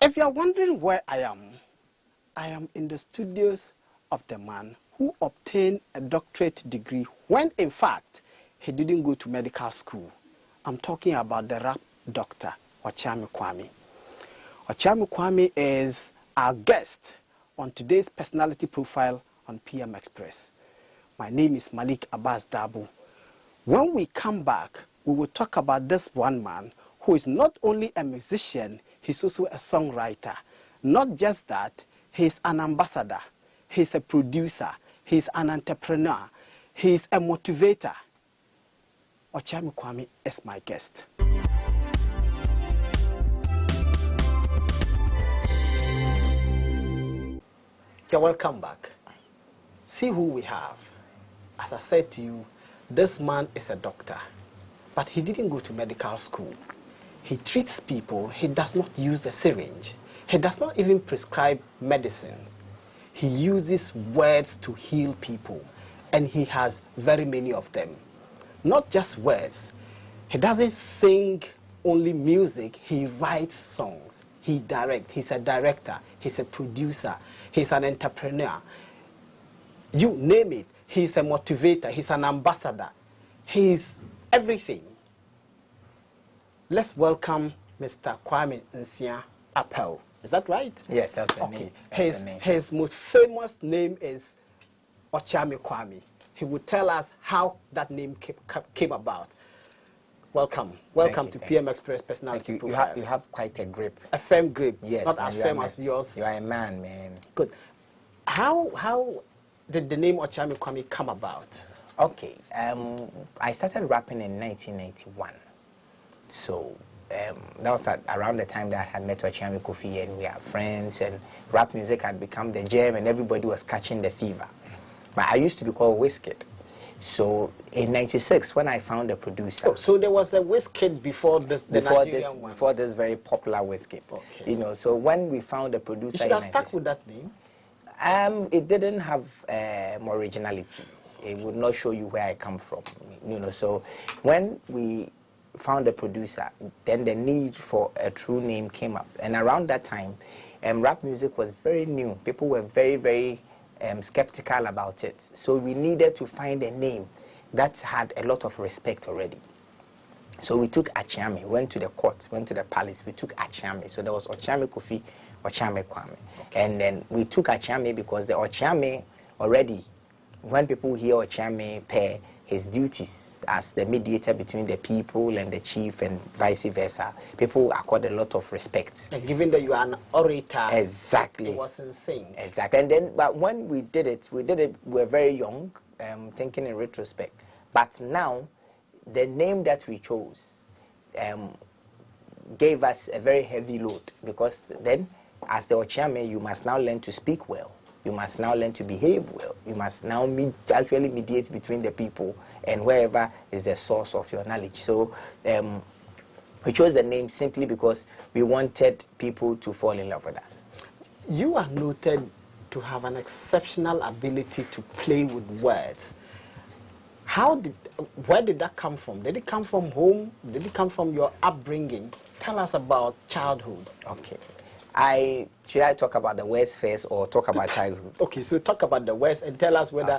If you are wondering where I am in the studios of the man who obtained a doctorate degree when, in fact, he didn't go to medical school. I'm talking about the rap doctor, Okyame Kwame. Okyame Kwame is our guest on today's personality profile on PM Express. My name is Malik Abbas Dabu. When we come back, we will talk about this one man who is not only a musician, he's also a songwriter. Not just that, he's an ambassador, he's a producer, he's an entrepreneur, he's a motivator. Okyame Kwame is my guest. You're welcome back. See who we have. As I said to you, this man is a doctor, but he didn't go to medical school. He treats people, he does not use the syringe. He does not even prescribe medicines. He uses words to heal people, and he has very many of them. Not just words. He doesn't sing only music, he writes songs. He directs, he's a director, he's a producer, he's an entrepreneur. You name it, he's a motivator, he's an ambassador. He's everything. Let's welcome Mr. Kwame Nsia Appel. Is that right? Yes, that's the name. Okay. His most famous name is Okyame Kwame. He will tell us how that name came about. Welcome. Welcome to PM Express Personality Profile. You have quite a grip. A firm grip. Yes. Not as firm as yours. You are a man, man. Good. How did the name Okyame Kwame come about? Okay. I started rapping in 1991. So that was around the time that I had met Okyame Kofi, and we are friends, and rap music had become the jam, and everybody was catching the fever. But I used to be called Wizkid. So in '96, when I found a producer. Oh, so there was a Wizkid before this, one. Before this very popular Wizkid. Okay. You know, so when we found a producer, you should have stuck with that name. It didn't have more originality. It would not show you where I come from. You know, so when we found a producer, then the need for a true name came up. And around that time, rap music was very new. People were very, very skeptical about it. So we needed to find a name that had a lot of respect already. So we took Okyame, went to the court, went to the palace, we took Okyame. So there was Okyame Kofi, Okyame Kwame. Okay. And then we took Okyame because the Okyame already, when people hear Okyame pair, his duties as the mediator between the people and the chief and vice versa, people accord a lot of respect. And given that you are an orator, exactly, it was insane. Exactly. And then, but when we did it, we were very young, thinking in retrospect. But now, the name that we chose gave us a very heavy load, because then, as the Okyame, you must now learn to speak well. You must now learn to behave well. You must now actually mediate between the people and wherever is the source of your knowledge. So we chose the name simply because we wanted people to fall in love with us. You are noted to have an exceptional ability to play with words. Where did that come from? Did it come from home? Did it come from your upbringing? Tell us about childhood. Okay. Should I talk about the words first or talk about childhood? Okay, so talk about the words and tell us whether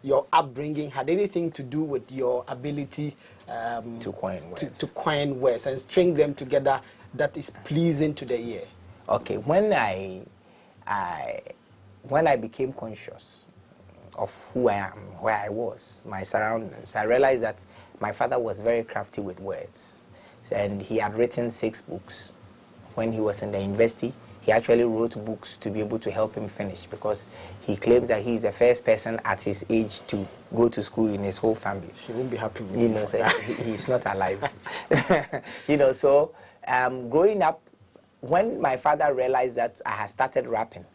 your upbringing had anything to do with your ability to coin words. To coin words and string them together that is pleasing to the ear. Okay, when I became conscious of who I am, where I was, my surroundings, I realized that my father was very crafty with words, and he had written 6 books. When he was in the university, he actually wrote books to be able to help him finish, because he claims that he's the first person at his age to go to school in his whole family. He won't be happy with you. So he's not alive. So growing up, when my father realized that I had started rapping,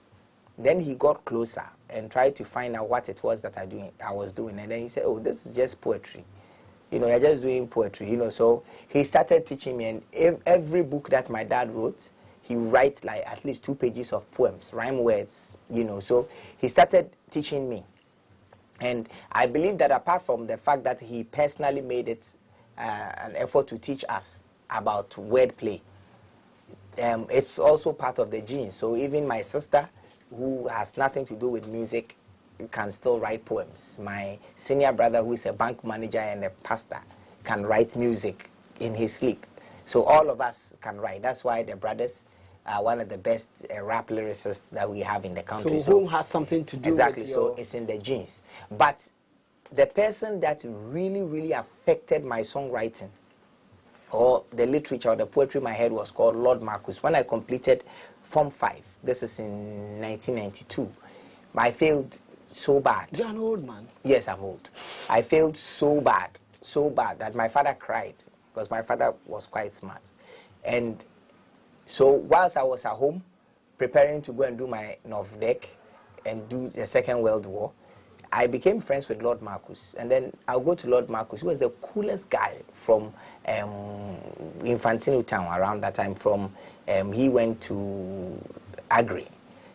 then he got closer and tried to find out what it was that I was doing. And then he said, oh, this is just poetry. You're just doing poetry, So he started teaching me, and every book that my dad wrote, he writes like at least 2 pages of poems, rhyme words, So he started teaching me. And I believe that apart from the fact that he personally made it an effort to teach us about wordplay, it's also part of the genes. So even my sister, who has nothing to do with music, can still write poems. My senior brother, who is a bank manager and a pastor, can write music in his sleep. So all of us can write. That's why the brothers are one of the best rap lyricists that we have in the country. So whom has something to do exactly, with your... so it's in the genes. But the person that really, really affected my songwriting or the literature or the poetry in my head was called Lord Marcus. When I completed Form 5, this is in 1992, I failed so bad. You're an old man. Yes, I'm old. I failed so bad that my father cried, because my father was quite smart. And so whilst I was at home preparing to go and do my NOVDEC and do the Second World War, I became friends with Lord Marcus. And then I'll go to Lord Marcus. He was the coolest guy from Infantino Town around that time. He went to Agri.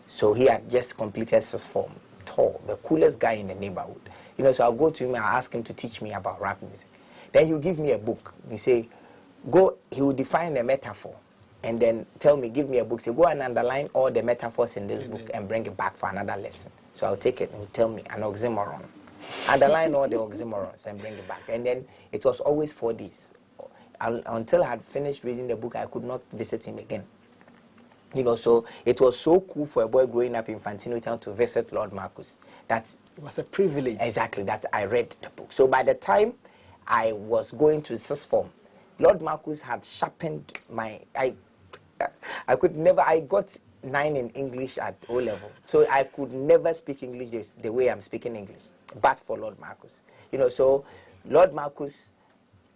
So he had just completed sixth form. Tall, the coolest guy in the neighborhood. You know, so I'll go to him and I'll ask him to teach me about rap music. Then he'll give me a book. He will define a metaphor and then tell me, give me a book. Say, go and underline all the metaphors in this book and bring it back for another lesson. So I'll take it and tell me an oxymoron. Underline all the oxymorons and bring it back. And then it was always 4 days. Until I had finished reading the book, I could not visit him again. You know, so it was so cool for a boy growing up in Infantino Town to visit Lord Marcus. That it was a privilege. Exactly, that I read the book. So by the time I was going to sixth form, Lord Marcus had sharpened my... I got 9 in English at O level. So I could never speak English the way I'm speaking English, but for Lord Marcus. You know, so Lord Marcus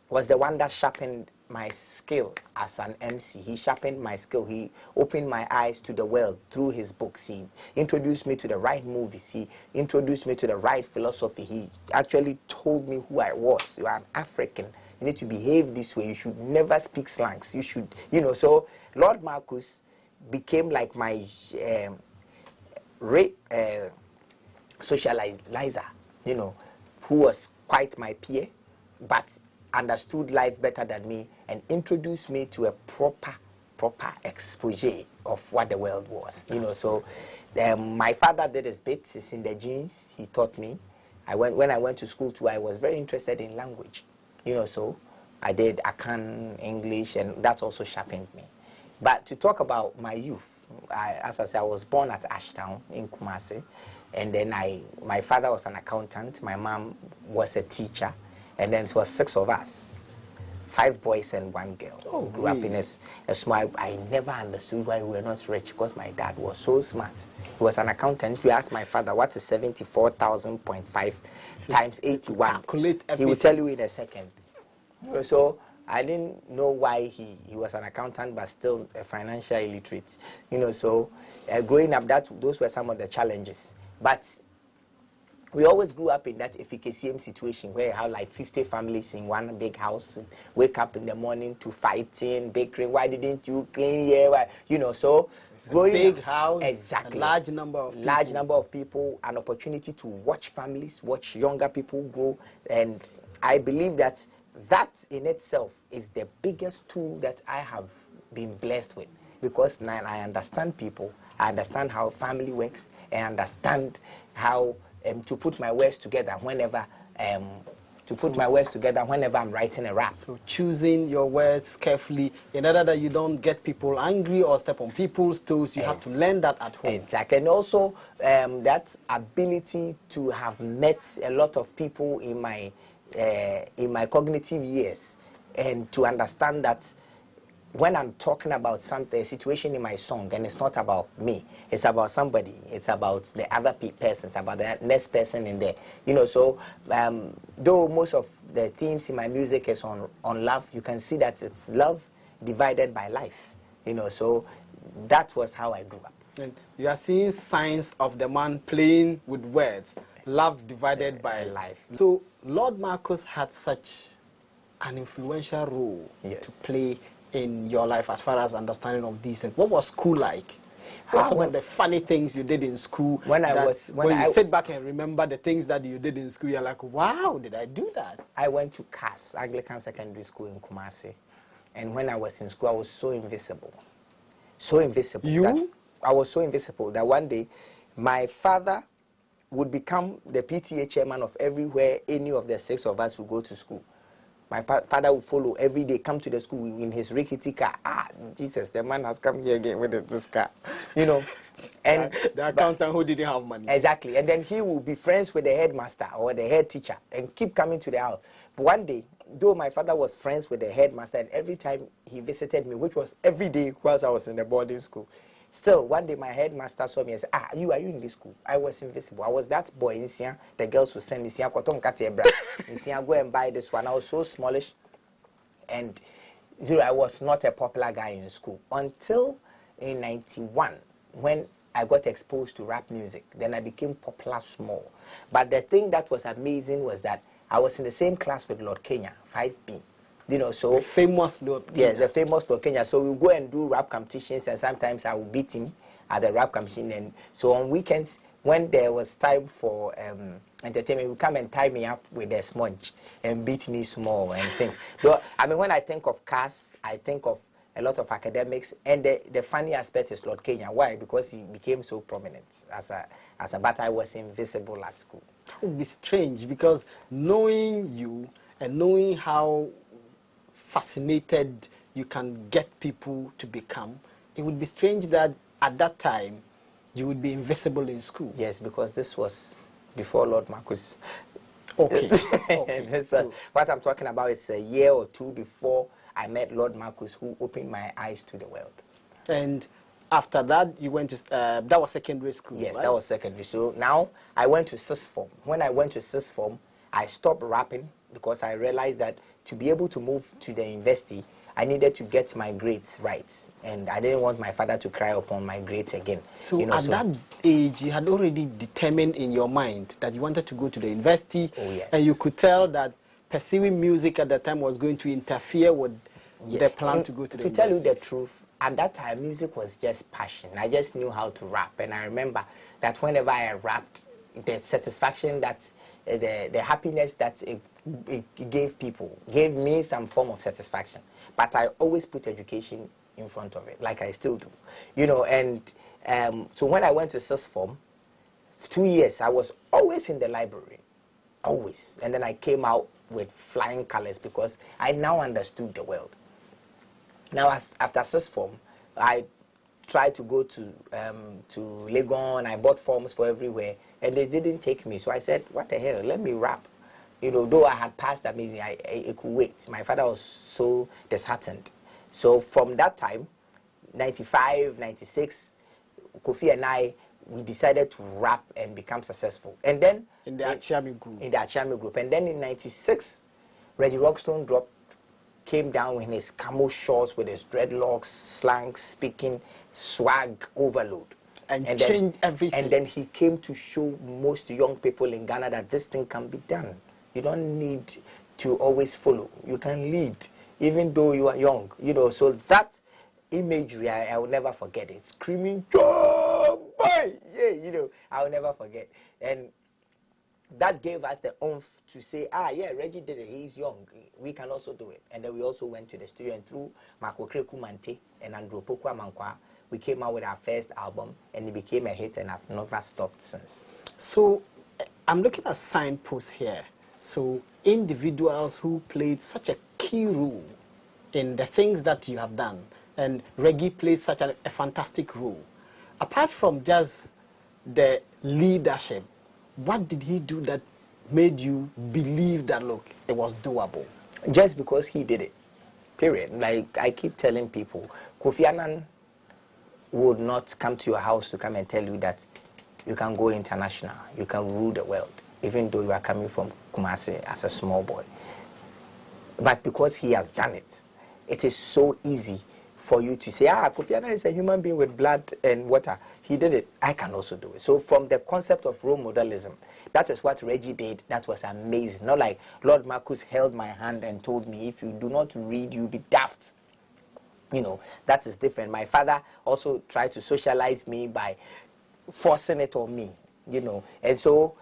was the one that sharpened my skill as an MC. He sharpened my skill. He opened my eyes to the world through his books. He introduced me to the right movies. He introduced me to the right philosophy. He actually told me who I was. You are an African. You need to behave this way. You should never speak slangs. You should, you know. So Lord Marcus became like my socializer, you know, who was quite my peer, but understood life better than me and introduced me to a proper exposure of what the world was. You know, so my father did his bit. It's in the genes. He taught me. When I went to school too, I was very interested in language. You know, so I did Akan, English, and that also sharpened me. But to talk about my youth, as I said, I was born at Ashtown in Kumasi, and then my father was an accountant, my mom was a teacher, and then it was 6 of us, 5 boys and 1 girl. Oh, grew up in a small. I never understood why we were not rich, because my dad was so smart. He was an accountant. If you ask my father what is 74,000.5 times 81, calculate everything. He will tell you in a second. So I didn't know why he was an accountant but still a financial illiterate. You know, so growing up, those were some of the challenges. But we always grew up in that FKCM situation where you have like 50 families in one big house, wake up in the morning to fighting, bickering, why didn't you clean here? Why? You know, so growing big up, house, exactly, a large number of people, an opportunity to watch families, watch younger people grow, and I believe that in itself is the biggest tool that I have been blessed with, because now I understand people, I understand how family works, and understand how to put my words together whenever I'm writing a rap. So choosing your words carefully in order that you don't get people angry or step on people's toes, you have to learn that at home. Exactly, and also that ability to have met a lot of people in my cognitive years, and to understand that when I'm talking about a situation in my song, then it's not about me. It's about somebody. It's about the other person. It's about the next person in there. You know, so though most of the themes in my music is on love, you can see that it's love divided by life. You know, so that was how I grew up. And you are seeing signs of the man playing with words. Love divided by life. So Lord Marcus had such an influential role to play in your life as far as understanding of these things. What was school like? What are some of the funny things you did in school? When you sit back and remember the things that you did in school, you're like, wow, did I do that? I went to CAS, Anglican Secondary School in Kumasi. And when I was in school, I was so invisible. So invisible. You? I was so invisible that one day my father would become the PTA chairman of everywhere any of the 6 of us would go to school. My father would follow every day, come to the school in his rickety car. Ah, Jesus, the man has come here again with this car. You know, and the accountant who didn't have money. Exactly. And then he would be friends with the headmaster or the head teacher and keep coming to the house. But one day, though my father was friends with the headmaster, and every time he visited me, which was every day whilst I was in the boarding school, still, one day my headmaster saw me and said, are you in this school? I was invisible. I was that boy in Sia. The girls would send me, Sia, go and buy this one. I was so smallish. And I was not a popular guy in school. Until in 91, when I got exposed to rap music, then I became popular small. But the thing that was amazing was that I was in the same class with Lord Kenya, 5B. You know, so the famous Lord Kenya. Yeah, the famous Lord Kenya. So we go and do rap competitions, and sometimes I will beat him at the rap competition. And so on weekends, when there was time for entertainment, he would come and tie me up with a sponge and beat me small and things. But I mean, when I think of cars, I think of a lot of academics, and the funny aspect is Lord Kenya. Why? Because he became so prominent but I was invisible at school. It would be strange, because knowing you and knowing how fascinated you can get people to become, it would be strange that at that time you would be invisible in school. Yes, because this was before Lord Marcus. Okay. Okay. So what I'm talking about is a year or two before I met Lord Marcus, who opened my eyes to the world. And after that, you went to, that was secondary school, Yes, right? that was secondary. So now I went to sixth form. When I went to sixth form, I stopped rapping because I realized that to be able to move to the university, I needed to get my grades right. And I didn't want my father to cry upon my grades again. So at that age, you had already determined in your mind that you wanted to go to the university. Oh, yes. And you could tell that pursuing music at that time was going to interfere with the plan to go to the university. To tell you the truth, at that time, music was just passion. I just knew how to rap. And I remember that whenever I rapped, the satisfaction that, the happiness that it gave people, gave me some form of satisfaction. But I always put education in front of it, like I still do. You know, and so when I went to sixth form, 2 years, I was always in the library. Always. And then I came out with flying colors because I now understood the world. Now, after sixth form, I tried to go to Legon. I bought forms for everywhere, and they didn't take me. So I said, what the hell, let me rap. You know, though I had passed amazing, I could wait. My father was so disheartened. So from that time, 95, 96, Kofi and I, we decided to rap and become successful. And then in the Okyame group. In the Okyame group. And then in 96, Reggie Rockstone came down in his camo shorts with his dreadlocks, slang, speaking, swag overload. And changed everything. And then he came to show most young people in Ghana that this thing can be done. You don't need to always follow. You can lead, even though you are young. You know, so that imagery, I will never forget it. Screaming, "Joe, boy!" Yeah, you know, I will never forget. And that gave us the oomph to say, yeah, Reggie did it. He's young. We can also do it. And then we also went to the studio, and through Makokre Kumante and Andropokwa Mankwa, we came out with our first album, and it became a hit, and I've never stopped since. So I'm looking at signposts here. So individuals who played such a key role in the things that you have done, and Reggie played such a fantastic role. Apart from just the leadership, what did he do that made you believe that, look, it was doable? Just because he did it, period. Like I keep telling people, Kofi Annan would not come to your house to come and tell you that you can go international, you can rule the world, even though you are coming from Kumasi as a small boy. But because he has done it, it is so easy for you to say, Kofi Annan is a human being with blood and water. He did it. I can also do it. So from the concept of role modelism, that is what Reggie did. That was amazing. Not like Lord Marcus held my hand and told me, if you do not read, you'll be daft. You know, that is different. My father also tried to socialize me by forcing it on me, you know. And so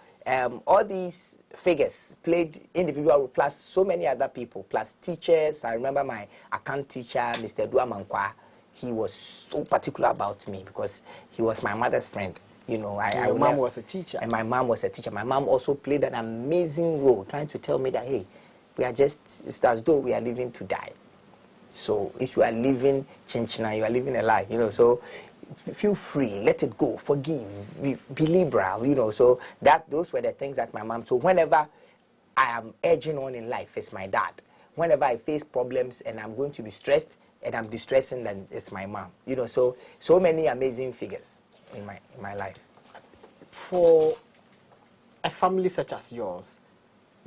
all these figures played individual plus so many other people, plus teachers. I remember my account teacher, Mr. Duamankwa. he was so particular about me because he was my mother's friend. You know, Your mom was a teacher. And my mom was a teacher. My mom also played an amazing role trying to tell me that, hey, we are just, it's as though we are living to die. So if you are living chinchina, you are living a lie, you know, so feel free, let it go, forgive, be liberal, you know. So those were the things that my mom, so whenever I am edging on in life, it's my dad. Whenever I face problems and I'm going to be stressed and I'm distressing, then it's my mom. You know, so many amazing figures in my life. For a family such as yours,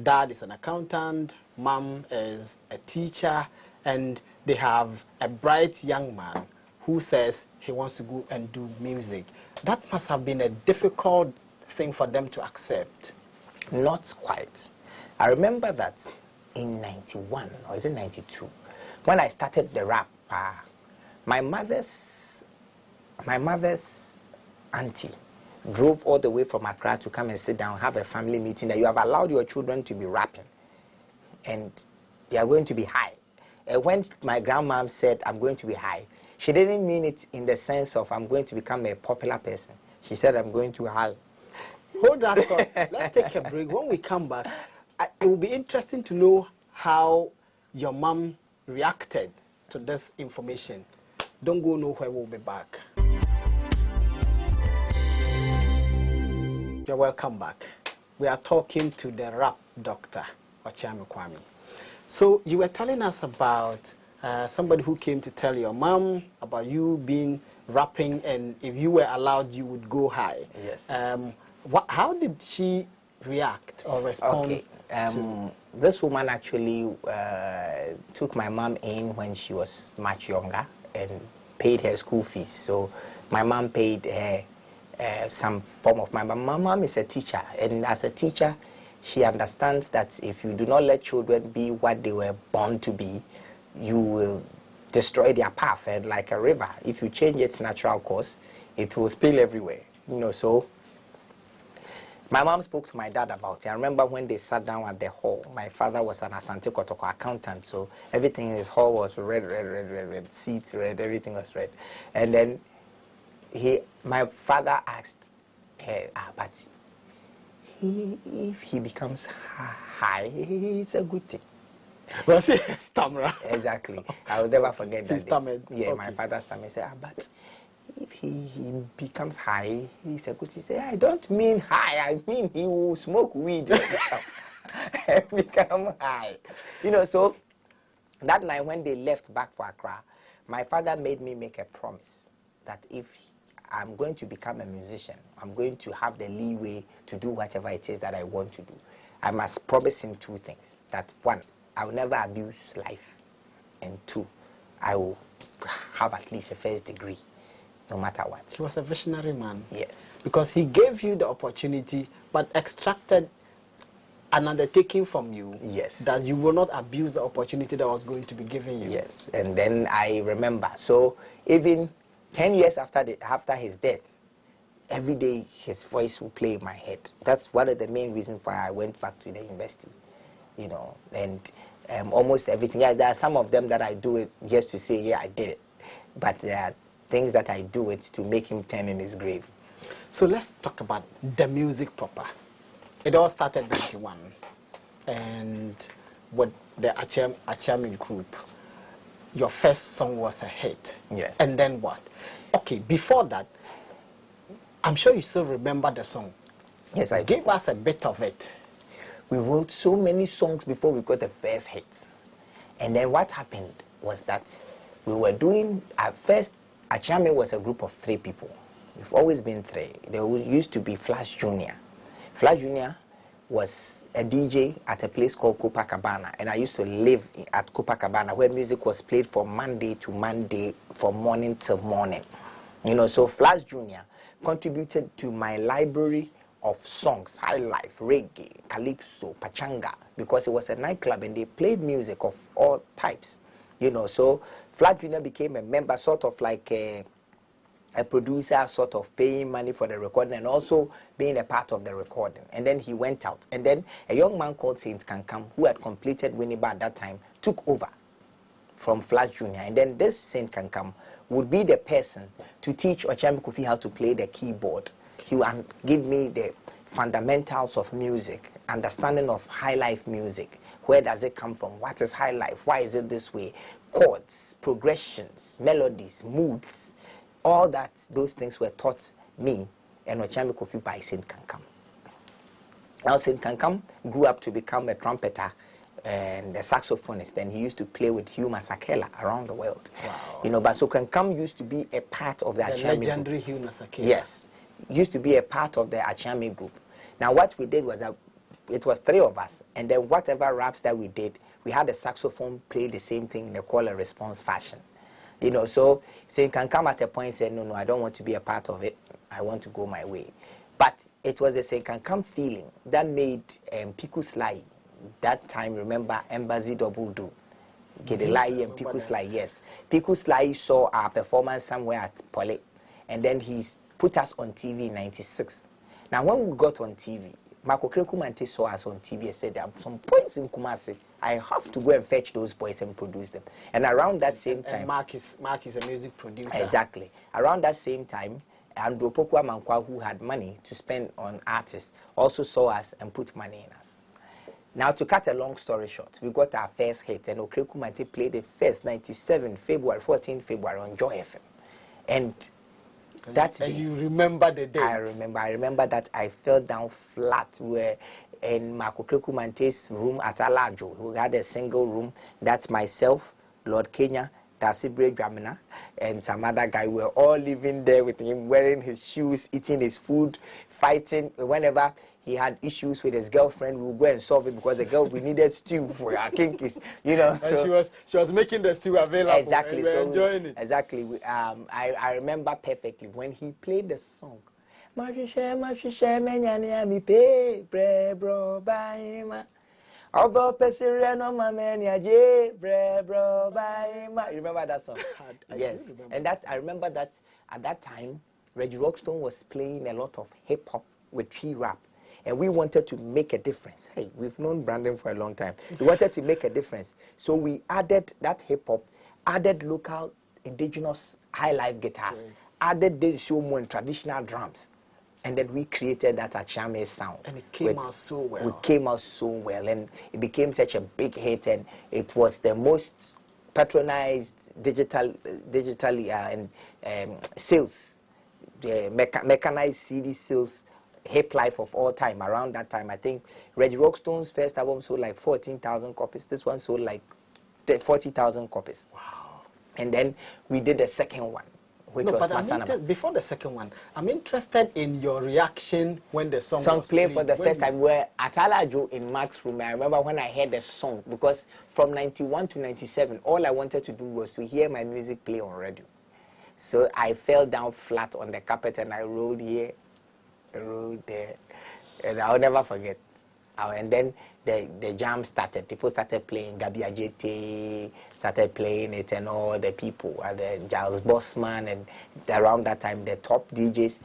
dad is an accountant, mom is a teacher, and they have a bright young man who says he wants to go and do music. That must have been a difficult thing for them to accept. Not quite. I remember that in 91, or is it 92, when I started the rap, my mother's auntie drove all the way from Accra to come and sit down, have a family meeting that you have allowed your children to be rapping and they are going to be high. And when my grandmom said, I'm going to be high, she didn't mean it in the sense of I'm going to become a popular person. She said, I'm going to high. Hold that thought. Let's take a break. When we come back, it will be interesting to know how your mom reacted to this information. Don't go nowhere, we'll be back. You're welcome back. We are talking to the rap doctor, Okyame Kwame. So you were telling us about somebody who came to tell your mom about you being rapping, and if you were allowed, you would go high. Yes. How did she react or respond? Okay. This woman actually took my mom in when she was much younger and paid her school fees. So my mom paid her some form of money. My mom is a teacher, and as a teacher, she understands that if you do not let children be what they were born to be, you will destroy their path. And like a river, if you change its natural course, it will spill everywhere. You know, so my mom spoke to my dad about it. I remember when they sat down at the hall, my father was an Asante Kotoko accountant, so everything in his hall was red, seats red, everything was red. And then my father asked her, but if he becomes high, it's a good thing. Was he a stammerer? Exactly. I will never forget that. He stammered. Yeah, Okay. my father stammered. Said, but if he becomes high, he's a good thing. He said, I don't mean high. I mean he will smoke weed and become high. You know, so that night when they left back for Accra, my father made me make a promise that if I'm going to become a musician, I'm going to have the leeway to do whatever it is that I want to do. I must promise him two things. That one, I will never abuse life. And two, I will have at least a first degree, no matter what. He was a visionary man. Yes. Because he gave you the opportunity, but extracted an undertaking from you. Yes. That you will not abuse the opportunity that was going to be given you. Yes. And then I remember, so even 10 years after his death, every day his voice will play in my head. That's one of the main reasons why I went back to the university, you know, and almost everything. Yeah, there are some of them that I do it just to say, yeah, I did it. But there are things that I do it to make him turn in his grave. So let's talk about the music proper. It all started in 91, and with the Okyame group, your first song was a hit. Yes. And then what? Okay, before that, I'm sure you still remember the song. Yes, I do. Give us a bit of it. We wrote so many songs before we got the first hit. And then what happened was that we were doing, at first, Okyame was a group of 3 people. We've always been 3. There used to be Flash Jr. Flash Jr. was a DJ at a place called Copacabana, and I used to live at Copacabana where music was played from Monday to Monday, from morning till morning. You know, so Flash Jr. contributed to my library of songs, high life, reggae, calypso, pachanga, because it was a nightclub and they played music of all types. You know, so Flash Jr. became a member, sort of like a producer, sort of paying money for the recording and also being a part of the recording. And then he went out. And then a young man called Saint Kankam, who had completed Winneba at that time, took over from Flash Jr. And then this Saint Kankam would be the person to teach Okyame Kofi how to play the keyboard. He would give me the fundamentals of music, understanding of high life music. Where does it come from? What is high life? Why is it this way? Chords, progressions, melodies, moods, all that, those things were taught me and Okyame Kofi by Saint Kankam. Now Saint Kankam grew up to become a trumpeter and a saxophonist, and he used to play with Hugh Masekela around the world. Wow. But so Kankam used to be a part of the Okyame legendary group. Hugh Masekela. Yes, used to be a part of the Okyame group. Now what we did was that it was 3 of us, and then whatever raps that we did, we had the saxophone play the same thing in a call and response fashion. So Saint Kankam at a point said, no, I don't want to be a part of it. I want to go my way. But it was the Saint Kankam feeling that made Piku Sly, that time, remember, Embassy Double Do, Gedelai and Piku Sly, yes. Piku Sly saw our performance somewhere at Pole, and then he put us on TV in 96. Now, when we got on TV, Marco Krekumante saw us on TV and said, there are some boys in Kumasi. I have to go and fetch those boys and produce them. And around that same time... And Mark is a music producer. Exactly. Around that same time, Andrew Pokwa Mankwa, who had money to spend on artists, also saw us and put money in us. Now, to cut a long story short, we got our first hit, and Okrekumante played the first 97 February, 14 February on Joy FM. And that day, you remember the date? I remember that I fell down flat where in Marco Krekumante's room at Alajo, who had a single room. That's myself, Lord Kenya, Dasibre Jamina, and some other guy. We were all living there with him, wearing his shoes, eating his food, fighting. Whenever he had issues with his girlfriend, we would go and solve it because the girl, we needed stew for our kinkies, And so, she was making the stew available. Exactly. And we were enjoying it. Exactly. I remember perfectly when he played the song. You remember that song? Yes. And I remember that at that time, Reggie Rockstone was playing a lot of hip hop with tree rap. And we wanted to make a difference. Hey, we've known Brandon for a long time. We wanted to make a difference. So we added that hip hop, added local indigenous high life guitars, added the show and traditional drums. And then we created that Okyame sound. And it came out so well. It came out so well. And it became such a big hit. And it was the most patronized digitally sales, mechanized CD sales hip life of all time. Around that time, I think Reggie Rockstone's first album sold like 14,000 copies. This one sold like 40,000 copies. Wow. And then we did the second one, which was Masanaba. Before the second one, I'm interested in your reaction when the song was played for the first time. We're at Alajo in Mark's room. I remember when I heard the song, because from 91 to 97, all I wanted to do was to hear my music play on radio. So I fell down flat on the carpet and I rolled here, rolled there, and I'll never forget. And then the jam started. People started playing. Gabi Ajete started playing it, and all the people, and Giles Bossman, and around that time the top DJs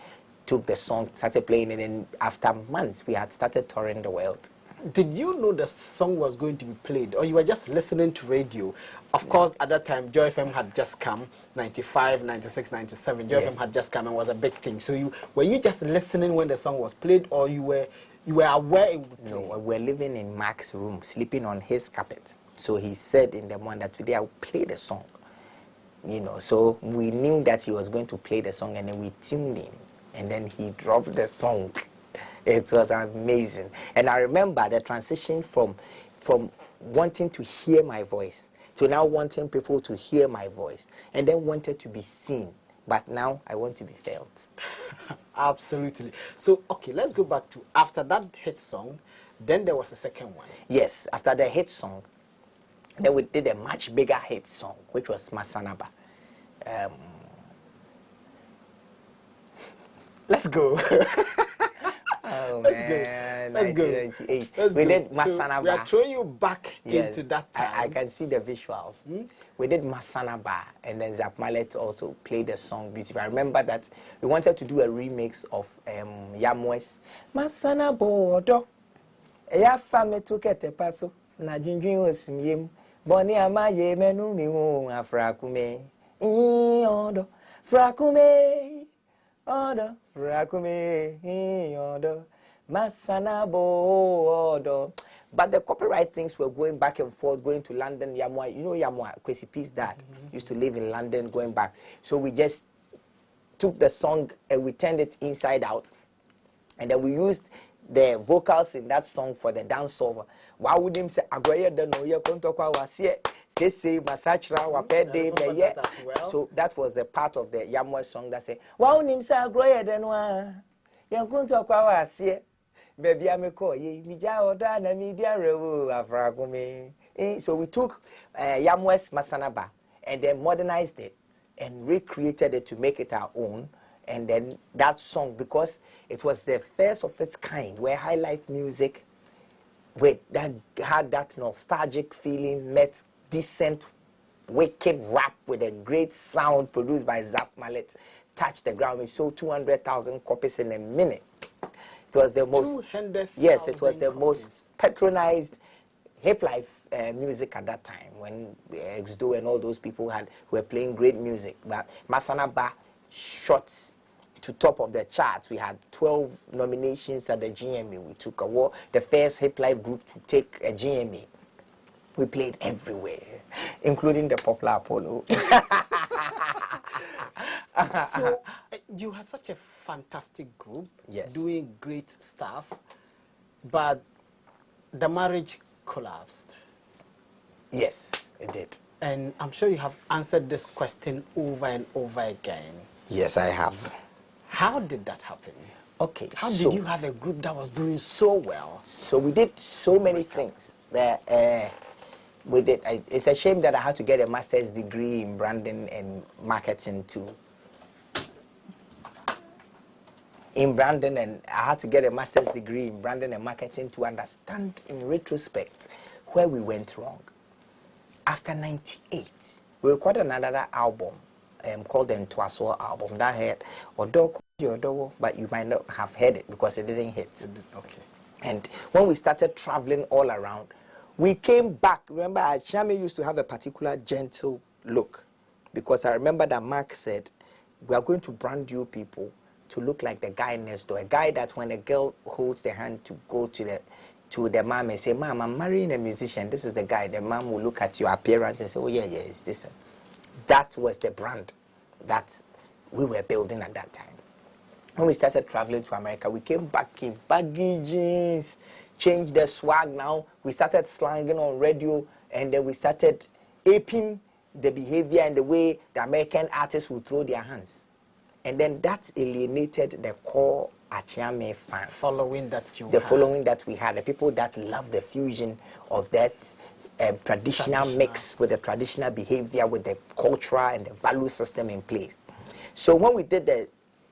took the song, started playing it, and after months we had started touring the world. Did you know the song was going to be played, or you were just listening to radio? Of course, at that time, Joy FM had just come, 95, 96, 97. Joy FM had just come and was a big thing. So were you just listening when the song was played, or you were aware it would play? No, we were living in Mark's room, sleeping on his carpet. So he said in the morning that today I will play the song. So we knew that he was going to play the song, and then we tuned in, and then he dropped the song. It was amazing. And I remember the transition from wanting to hear my voice to now wanting people to hear my voice, and then wanted to be seen. But now I want to be felt. Absolutely. So, okay, let's go back to after that hit song, then there was a second one. Yes, after the hit song, then we did a much bigger hit song, which was Masanaba. Let's go. Oh, man. Let's go. 1998. We did Masanaba. So we are throwing you back into that time. I can see the visuals. We did Masanaba, and then Zap Mallet also played the song beautifully. I remember that we wanted to do a remix of Yamwes. Masanaba, Eya fame to kete paso, na junjun osimyem, boni amaye menu mi wo afrakume. Odo, frakume, odo, frakume, odo, Masanaba, odo. But the copyright things were going back and forth, going to London. Yamwa, you know Yamwa, Kwesi P's dad used to live in London, going back. So we just took the song and we turned it inside out. And then we used the vocals in that song for the dance over. Why would him say, Agoya don't know your contokwa was here? Say Masachra, Wapede, so that was the part of the Yamwa song that said, why would him say Agoya don't know your contokwa was here? Baby, I'm a call ye, Mija or Dana Media Revu, Afragome. So we took Yamwa's Masanaba and then modernized it and recreated it to make it our own. And then that song, because it was the first of its kind, where high life music that had that nostalgic feeling met decent, wicked rap with a great sound produced by Zap Mallet, touched the ground. We sold 200,000 copies in a minute. It was the most, yes, it was the most patronized hip life music at that time when Exdo and all those people were playing great music. But Masanaba shot to top of the charts. We had 12 nominations at the GMA. We took award, the first hip life group to take a GMA. We played everywhere, including the Popular Apollo. So you had such a fantastic group, yes, doing great stuff, but the marriage collapsed. Yes, it did. And I'm sure you have answered this question over and over again. Yes, I have. How did that happen? Okay. How did you have a group that was doing so well? So we did so many things that we did. It's a shame that I had to get a master's degree in branding and marketing too. And I had to get a master's degree in branding and marketing to understand in retrospect where we went wrong. After 98, we recorded another album called the Ntwaso album that had Odo, but you might not have heard it because it didn't hit. Okay. And when we started traveling all around, we came back. Remember, Okyame used to have a particular gentle look, because I remember that Mark said, we are going to brand you people to look like the guy next door, a guy that when a girl holds the hand to go to the mom and say, Mom, I'm marrying a musician, this is the guy. The mom will look at your appearance and say, oh yeah, it's this. That was the brand that we were building at that time. When we started traveling to America, we came back in baggy jeans, changed the swag now. We started slanging on radio, and then we started aping the behavior and the way the American artists would throw their hands. And then that alienated the core Okyame fans. Following that following that we had, the people that love the fusion of that traditional mix with the traditional behavior, with the cultural and the value system in place. So when we did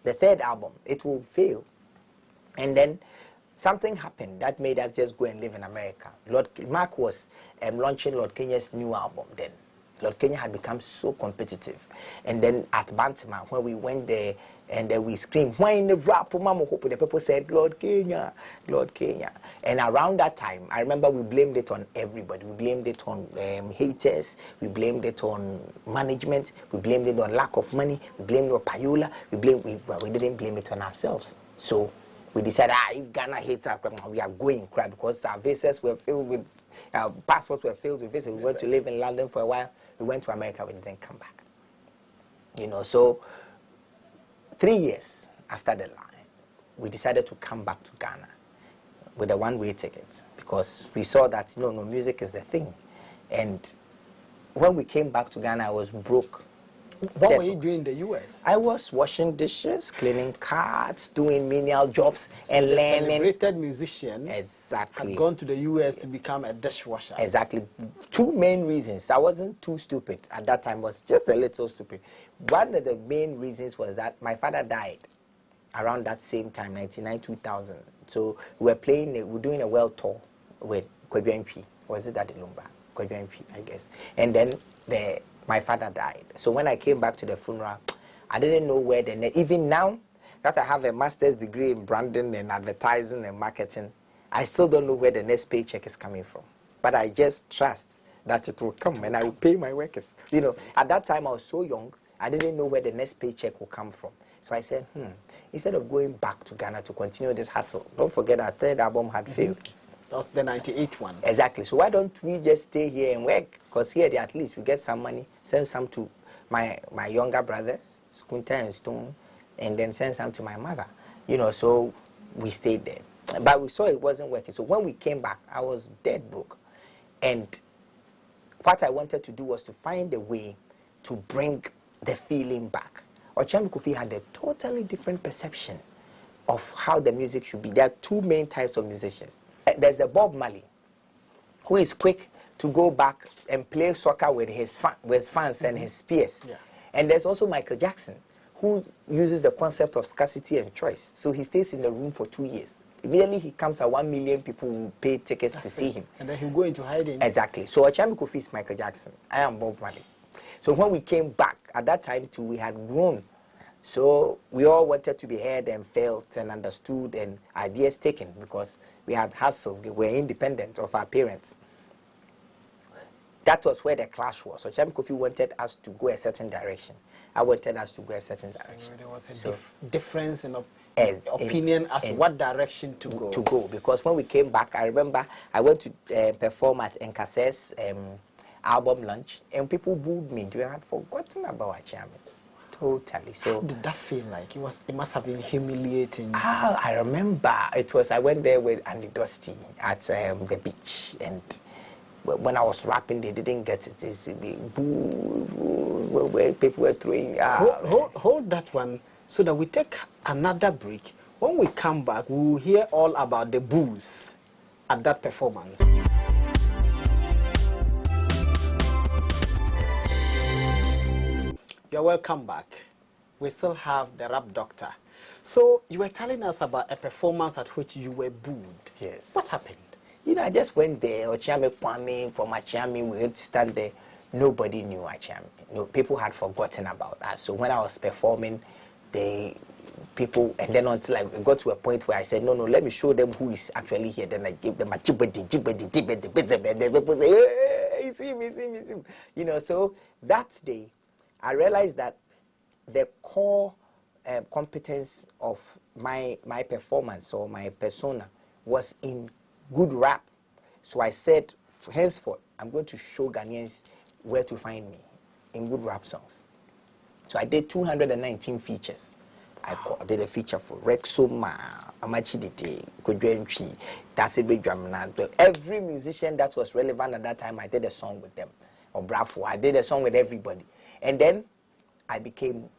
the third album, it will fail. And then something happened that made us just go and live in America. Mark was launching Lord Kenya's new album then. Lord Kenya had become so competitive. And then at Bantama, when we went there, and then we screamed, why in the rap? Mama Hope, the people said, Lord Kenya, Lord Kenya. And around that time, I remember we blamed it on everybody. We blamed it on haters. We blamed it on management. We blamed it on lack of money. We blamed it on Payola. We didn't blame it on ourselves. So we decided, if Ghana hates us, we are going crap, because our visas were filled with, our passports were filled with visas. We went to live in London for a while. We went to America. We didn't come back. So 3 years after the line, we decided to come back to Ghana with a one-way ticket, because we saw that no, music is the thing. And when we came back to Ghana, I was broke. What were you doing in the US? I was washing dishes, cleaning cars, doing menial jobs, and the learning. Celebrated musician Exactly. had gone to the US to become a dishwasher. Exactly. Two main reasons. I wasn't too stupid at that time. I was just a little stupid. One of the main reasons was that my father died around that same time, 1999-2000. So we were doing a world tour with Kwadwo. Was it at the Lumba? Kwadwo, I guess. And then my father died. So when I came back to the funeral, I didn't know where even now that I have a master's degree in branding and advertising and marketing, I still don't know where the next paycheck is coming from. But I just trust that it will come and I will pay my workers. You know, at that time I was so young, I didn't know where the next paycheck will come from. So I said, instead of going back to Ghana to continue this hustle, don't forget our third album had failed. That was the 98 one. Exactly. So why don't we just stay here and work? Because here at least we get some money, send some to my younger brothers, Skunta and Stone, and then send some to my mother. You know, so we stayed there. But we saw it wasn't working. So when we came back, I was dead broke. And what I wanted to do was to find a way to bring the feeling back. Okyame Kwame had a totally different perception of how the music should be. There are two main types of musicians. There's the Bob Marley, who is quick to go back and play soccer with his fans and his peers. Yeah. And there's also Michael Jackson, who uses the concept of scarcity and choice. So he stays in the room for 2 years. Immediately he comes at 1 million people will pay tickets to see him. And then he'll go into hiding. Exactly. So Okyame Kwame is Michael Jackson. I am Bob Marley. So when we came back, at that time too, we had grown. So we all wanted to be heard and felt and understood and ideas taken because we had hustled. We were independent of our parents. That was where the clash was. So Okyame Kwame wanted us to go a certain direction. I wanted us to go a certain direction. So there was a difference in opinion as to what direction to go. Because when we came back, I remember I went to perform at Nkase's album launch, and people booed me. They had forgotten about Okyame. Totally. So how did that feel like? It must have been humiliating. I remember I went there with Andy Dusty at the beach, and when I was rapping, they didn't get it. It's boo, people were throwing. Hold that one so that we take another break. When we come back, we will hear all about the boos at that performance. You're welcome back. We still have the rap doctor. So you were telling us about a performance at which you were booed. Yes. What happened? You know, I just went there. Okyame Kwame from Okyame, we went to stand there. Nobody knew Okyame. No, people had forgotten about us. So when I was performing, people, and then until I got to a point where I said, no, let me show them who is actually here. Then I gave them a jibbity, it's him. You know, so that day, I realized that the core competence of my performance or my persona was in good rap. So I said, henceforth, I'm going to show Ghanaians where to find me in good rap songs. So I did 219 features. I did a feature for Rexoma, Amachidite, Kodwentwi, Dasebe Dramana. Every musician that was relevant at that time, I did a song with them. Or Bravo, I did a song with everybody. And then I became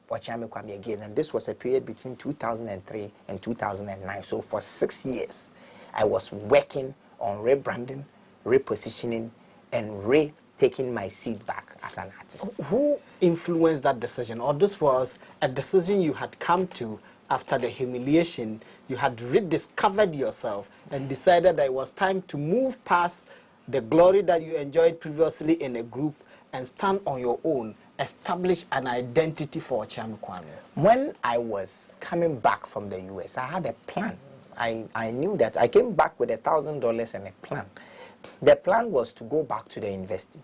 Okyame Kwame again. And this was a period between 2003 and 2009. So for 6 years, I was working on rebranding, repositioning, and taking my seat back as an artist. Who influenced that decision? Or this was a decision you had come to after the humiliation, you had rediscovered yourself and decided that it was time to move past the glory that you enjoyed previously in a group and stand on your own, establish an identity for Okyame Kwame? When I was coming back from the US, I had a plan. I knew that. I came back with $1,000 and a plan. The plan was to go back to the university,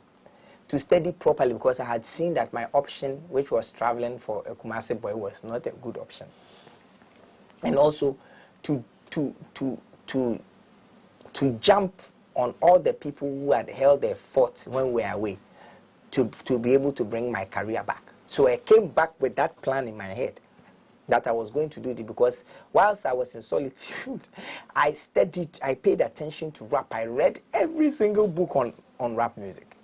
to study properly, because I had seen that my option, which was traveling for a Kumasi boy, was not a good option. And also to jump on all the people who had held their fort when we were away, to be able to bring my career back. So I came back with that plan in my head, that I was going to do it, because whilst I was in solitude, I studied, I paid attention to rap. I read every single book on rap music.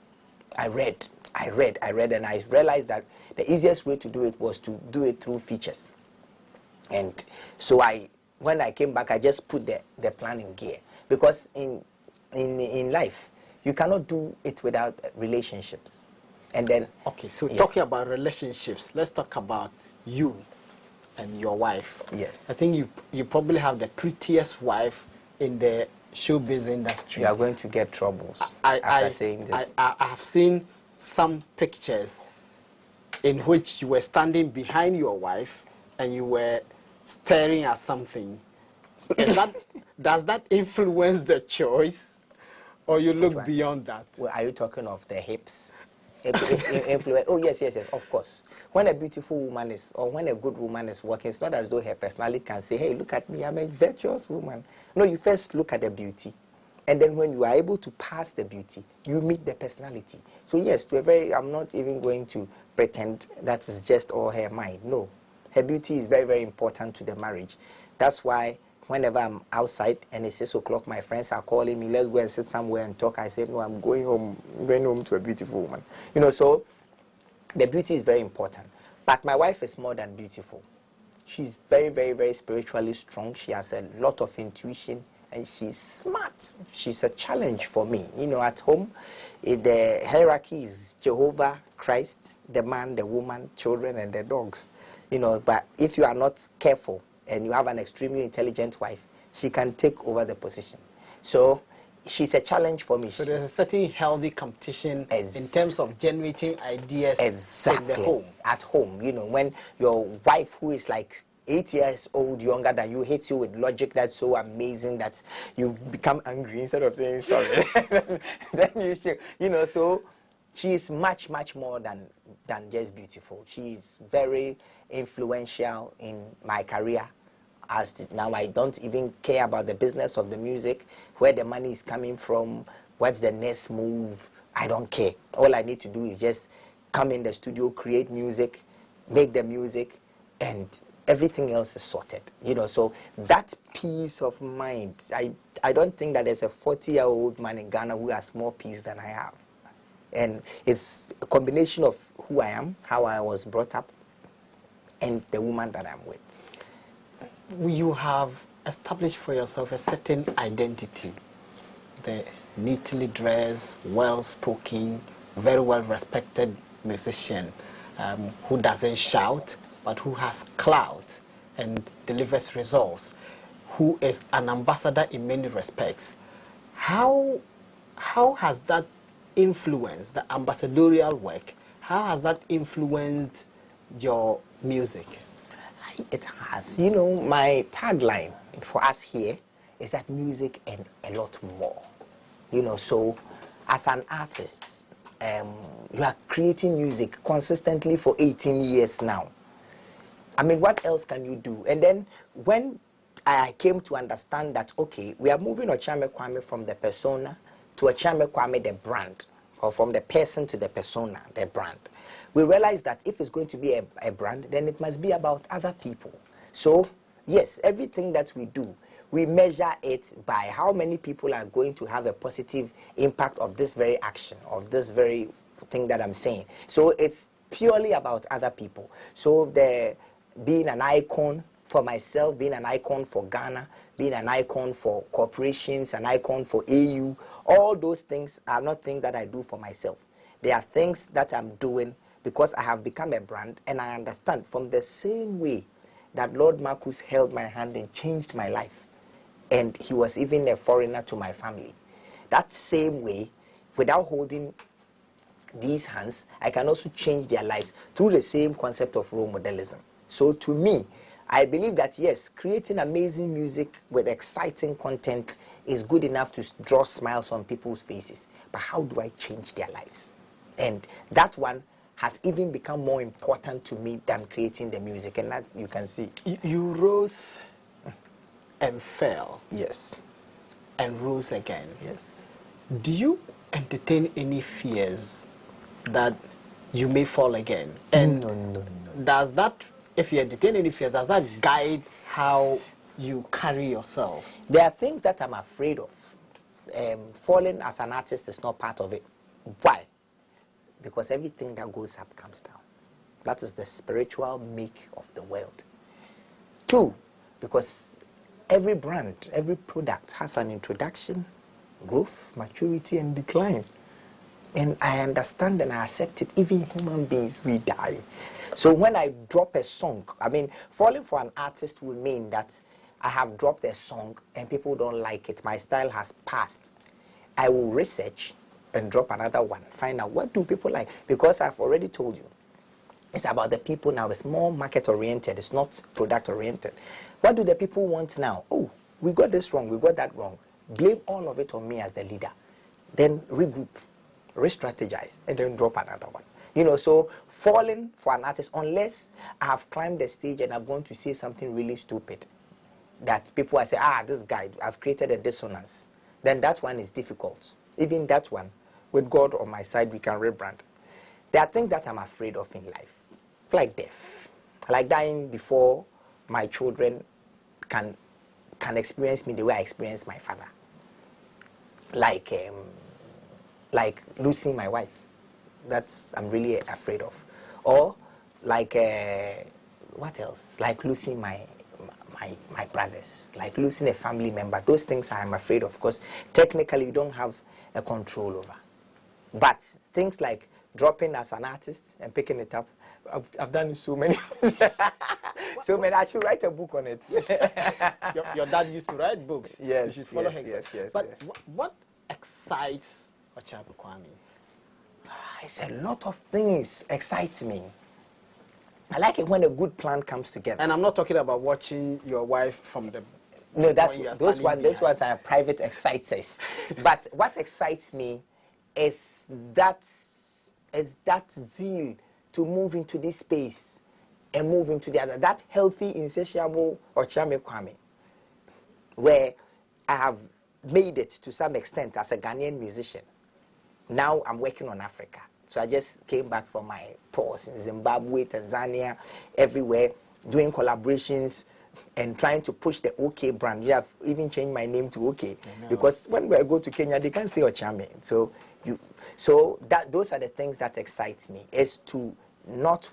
I read, and I realized that the easiest way to do it was to do it through features. And so when I came back, I just put the plan in gear, because in life, you cannot do it without relationships. And then, okay, so yes. Talking about relationships, let's talk about you and your wife. Yes. I think you probably have the prettiest wife in the showbiz industry. You are going to get troubles after saying this. I have seen some pictures in which you were standing behind your wife and you were staring at something. Does that influence the choice? Or you look beyond that? Well, are you talking of the hips? Oh, yes, of course. When a beautiful woman is, or when a good woman is working, it's not as though her personality can say, hey, look at me, I'm a virtuous woman. No, you first look at the beauty. And then when you are able to pass the beauty, you meet the personality. So yes, I'm not even going to pretend that is just all her mind. No, her beauty is very, very important to the marriage. That's why whenever I'm outside and it's 6 o'clock, my friends are calling me, let's go and sit somewhere and talk. I say, no, I'm going home to a beautiful woman. So the beauty is very important. But my wife is more than beautiful. She's very, very, very spiritually strong. She has a lot of intuition and she's smart. She's a challenge for me. At home, the hierarchy is Jehovah, Christ, the man, the woman, children, and the dogs. But if you are not careful, and you have an extremely intelligent wife, she can take over the position. So she's a challenge for me. So there's a certain healthy competition in terms of generating ideas in the home. At home, when your wife, who is like 8 years old younger than you, hits you with logic that's so amazing that you become angry instead of saying sorry. Then you should, so she is much, much more than just beautiful. She is very influential in my career. Now I don't even care about the business of the music, where the money is coming from, what's the next move. I don't care. All I need to do is just come in the studio, create music, make the music, and everything else is sorted. So that peace of mind, I don't think that there's a 40-year-old man in Ghana who has more peace than I have. And it's a combination of who I am, how I was brought up, and the woman that I'm with. You have established for yourself a certain identity. The neatly dressed, well-spoken, very well-respected musician who doesn't shout, but who has clout and delivers results, who is an ambassador in many respects. How has that influenced the ambassadorial work? How has that influenced your music? It has. My tagline for us here is that music and a lot more. So as an artist, you are creating music consistently for 18 years now. I mean, what else can you do? And then when I came to understand that, okay, we are moving Okyame Kwame from the persona to Okyame Kwame the brand, or from the person to the persona, the brand. We realize that if it's going to be a brand, then it must be about other people. So, yes, everything that we do, we measure it by how many people are going to have a positive impact of this very action, of this very thing that I'm saying. So it's purely about other people. So being an icon for myself, being an icon for Ghana, being an icon for corporations, an icon for AU, all those things are not things that I do for myself. They are things that I'm doing because I have become a brand, and I understand from the same way that Lord Marcus held my hand and changed my life, and he was even a foreigner to my family. That same way, without holding these hands, I can also change their lives through the same concept of role modelism. So to me, I believe that yes, creating amazing music with exciting content is good enough to draw smiles on people's faces. But how do I change their lives? And that one has even become more important to me than creating the music. And that you can see. You rose and fell. Yes. And rose again. Yes. Do you entertain any fears that you may fall again? And no. Does that, if you entertain any fears, does that guide how you carry yourself? There are things that I'm afraid of. Falling as an artist is not part of it. Why? Because everything that goes up comes down. That is the spiritual make of the world. 2, because every brand, every product has an introduction, growth, maturity, and decline. And I understand and I accept it. Even human beings, we die. So when I drop a song, I mean, falling for an artist will mean that I have dropped a song and people don't like it. My style has passed. I will research and drop another one. Find out what do people like. Because I've already told you, it's about the people now. It's more market-oriented. It's not product-oriented. What do the people want now? Oh, we got this wrong. We got that wrong. Blame all of it on me as the leader. then regroup, re-strategize, and then drop another one. You know, so falling for an artist, unless I have climbed the stage and I'm going to say something really stupid, that people are saying, this guy, I've created a dissonance, then that one is difficult. Even that one, with God on my side, we can rebrand. There are things that I'm afraid of in life, like death, like dying before my children can experience me the way I experienced my father. Like losing my wife. That's I'm really afraid of. Or like what else? Like losing my brothers, like losing a family member. Those things I'm afraid of, because technically you don't have a control over. But things like dropping as an artist and picking it up, I've done so many. So many. I should write a book on it. your dad used to write books. Yes, you should follow him. Yes. But what excites Okyame Kwame? It's a lot of things excite me. I like it when a good plan comes together. And I'm not talking about watching your wife from the... No, those ones are private exciters. But what excites me is that zeal to move into this space and move into the other. That healthy, insatiable Okyame Kwame, where I have made it to some extent as a Ghanaian musician. Now I'm working on Africa. So I just came back from my tours in Zimbabwe, Tanzania, everywhere, doing collaborations and trying to push the OK brand. We have even changed my name to OK, because when I go to Kenya, they can't say Okyame. So those are the things that excite me, is to not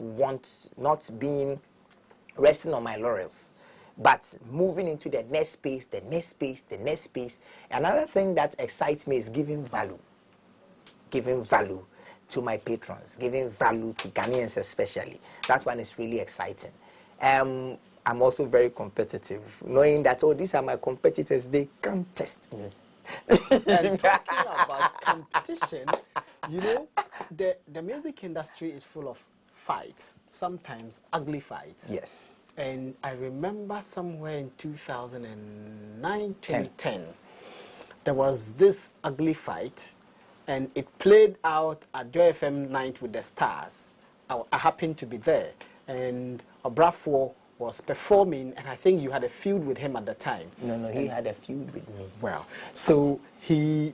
resting on my laurels, but moving into the next space, the next space, the next space. Another thing that excites me is giving value to my patrons, giving value to Ghanaians especially. That one is really exciting. I'm also very competitive, knowing that, these are my competitors, they can't test me. And talking about competition, you know, the music industry is full of fights, sometimes ugly fights. Yes. And I remember somewhere in 2009, 2010, there was this ugly fight, and it played out at Joy FM Night with the Stars. I happened to be there, and Obrafo was performing, and I think you had a feud with him at the time. No, he had a feud with me. Well, so the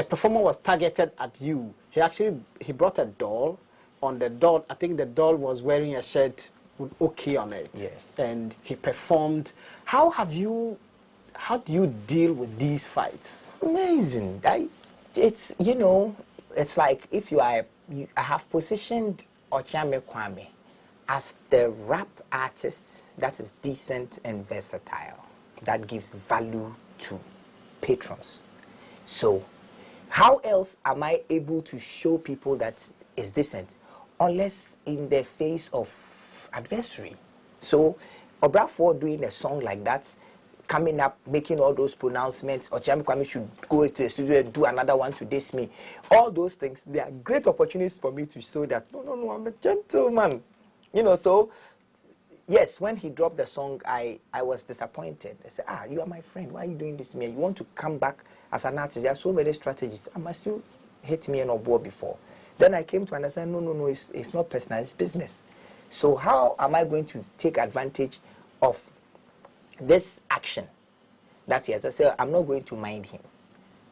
performer was targeted at you. He brought a doll. On the doll, I think the doll was wearing a shirt with OK on it. Yes. And he performed. How do you deal with these fights? Amazing. It's like if I have positioned Okyame Kwame as the rap artist that is decent and versatile, that gives value to patrons. So how else am I able to show people that is decent, unless in the face of adversary? So Obrafo doing a song like that, coming up, making all those pronouncements, Okyame Kwame should go to the studio and do another one to diss me. All those things, they are great opportunities for me to show that, no, I'm a gentleman. So, yes, when he dropped the song, I was disappointed. I said, you are my friend. Why are you doing this to me? You want to come back as an artist. There are so many strategies. Must you hit me and Obo before? Then I came to understand, no, it's not personal, it's business. So how am I going to take advantage of this action that he has? I said, I'm not going to mind him.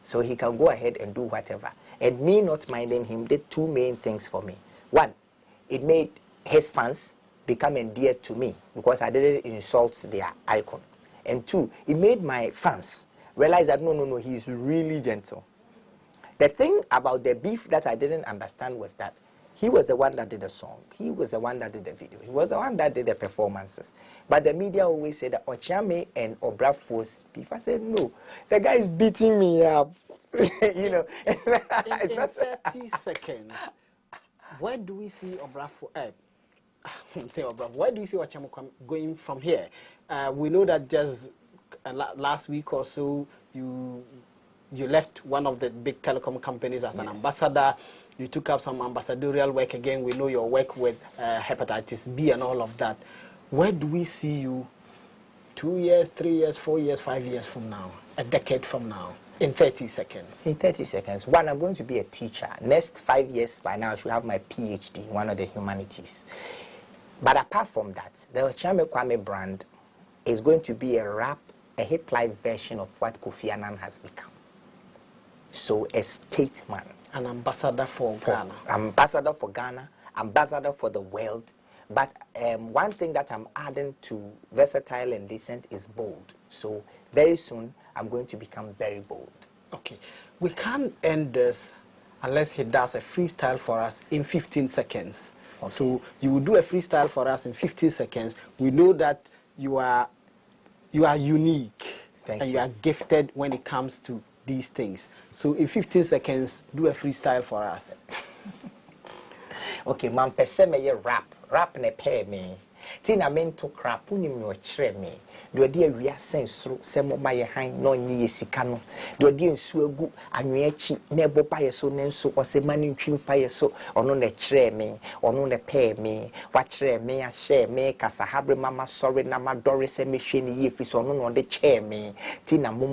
So he can go ahead and do whatever. And me not minding him did two main things for me. One, it made his fans become endeared to me because I didn't insult their icon. And two, it made my fans realize that no, he's really gentle. The thing about the beef that I didn't understand was that he was the one that did the song. He was the one that did the video. He was the one that did the performances. But the media always said that Okyame and Obrafo's beef. I said, no, the guy is beating me up. In 30 seconds, where do we see Obrafo? Where do we see Okyame Kwame going from here? We know that just last week or so, you left one of the big telecom companies as an ambassador. You took up some ambassadorial work again. We know your work with hepatitis B and all of that. Where do we see you 2 years, 3 years, 4 years, 5 years from now, a decade from now? In 30 seconds. In 30 seconds. One, I'm going to be a teacher. Next 5 years, by now, I should have my PhD in one of the humanities. But apart from that, the Okyame Kwame brand is going to be a hip life version of what Kofi Annan has become. So a statesman. An ambassador for Ghana. Ambassador for Ghana, ambassador for the world. But one thing that I'm adding to versatile and decent is bold. So very soon, I'm going to become very bold. Okay. We can't end this unless he does a freestyle for us in 15 seconds. Okay. So you will do a freestyle for us in 15 seconds. We know that you are unique. Thank and you. You are gifted when it comes to these things. So in 15 seconds, do a freestyle for us. Okay, man, pese me ye rap ne pay me. Tina mento crap uni mi ochre me. Do dia wia sensro se mo ba ye han no nyi ye sika no. Do dia nsu egu anweachi na ebo pa ye so ne nso ose mani ntwim pa ye so ono ne kire me, ono ne pay me, wa kire me a share me kasa habre mama sorry na ma dore se me hwe ni ye fi so ono no de chair me. Tina mo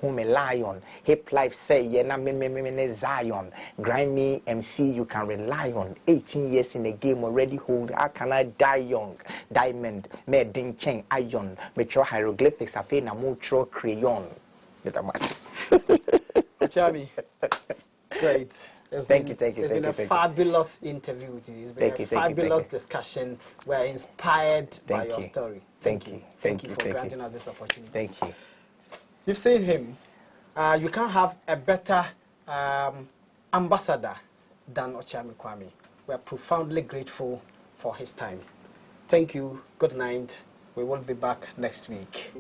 hu me lion. Hip life say ye na me ne Zion. Grind me MC you can rely on. 18 years in the game already hold. How can I die young? Diamond, me ding cheng iron, me cho hieroglyphics afe na mo cho crayon. Okyame, great. Thank you. It's been a fabulous interview with you. It's been a fabulous discussion. We're inspired by your story. Thank you for granting us this opportunity. Thank you. You've seen him. You can't have a better ambassador than Okyame Kwame. We're profoundly grateful for his time. Thank you. Good night. We will be back next week.